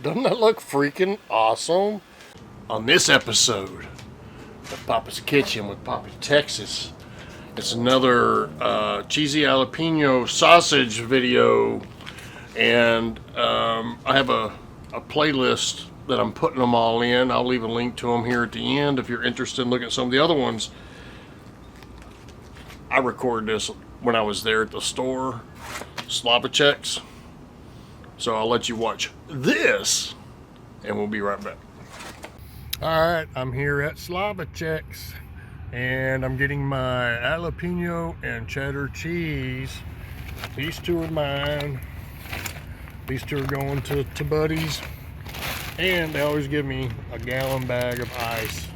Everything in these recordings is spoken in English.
Doesn't that look freaking awesome? On this episode of Papa's Kitchen with Papa Texas, it's another cheesy jalapeno sausage video, and I have a playlist that I'm putting them all in. I'll leave a link to them here at the end if you're interested in looking at some of the other ones. I recorded this when I was there at the store, Slavacek's. So I'll let you watch this, and we'll be right back. Alright, I'm here at Slavacek's, and I'm getting my jalapeno and cheddar cheese. These two are mine. These two are going to Buddy's. And they always give me a gallon bag of ice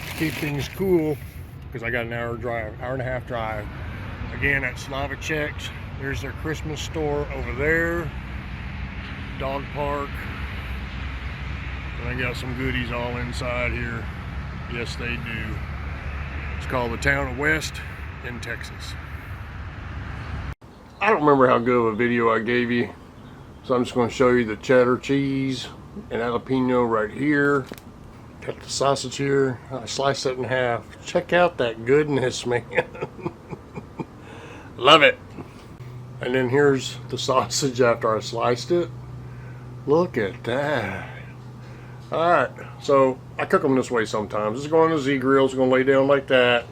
to keep things cool, because I got an hour and a half drive. Again, at Slavacek's. There's their Christmas store over there. Dog park. And I got some goodies all inside here. Yes, they do. It's called the Town of West in Texas. I don't remember how good of a video I gave you, so I'm just going to show you the cheddar cheese and jalapeno right here. Got the sausage here. I sliced it in half. Check out that goodness, man. Love it. And then here's the sausage after I sliced it. Look at that. Alright, so I cook them this way sometimes. This is going to the Z-grill. It's going to lay down like that.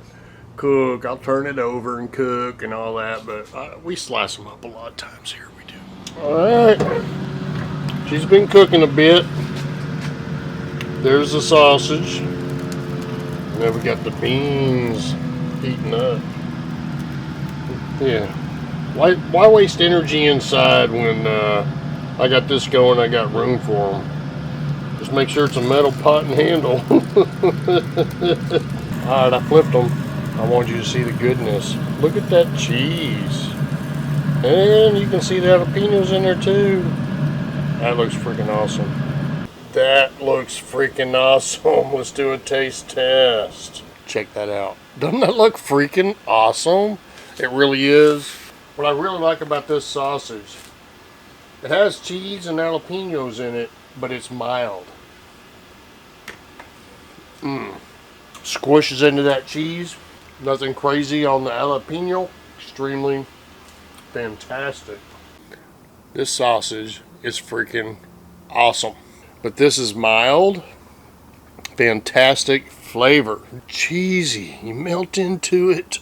Cook. I'll turn it over and cook and all that. But we slice them up a lot of times here. We do. Alright. She's been cooking a bit. There's the sausage. And then we got the beans heating up. Yeah. Why waste energy inside when I got this going? I got room for them. Just make sure it's a metal pot and handle. Alright, I flipped them. I want you to see the goodness. Look at that cheese. And you can see the jalapenos in there too. That looks freaking awesome. That looks freaking awesome. Let's do a taste test. Check that out. Doesn't that look freaking awesome? It really is. What I really like about this sausage, it has cheese and jalapenos in it, but it's mild. Squishes into that cheese. Nothing crazy on the jalapeno. Extremely fantastic. This sausage is freaking awesome. But this is mild. Fantastic flavor. Cheesy. You melt into it.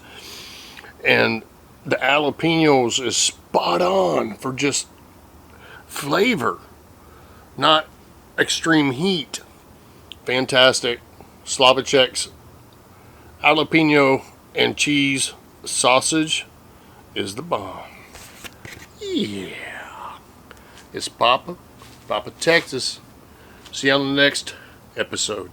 And the jalapenos is spot on for just flavor, not extreme heat. Fantastic. Slavacek's jalapeno and cheese sausage is the bomb. Yeah. It's Papa Texas. See you on the next episode.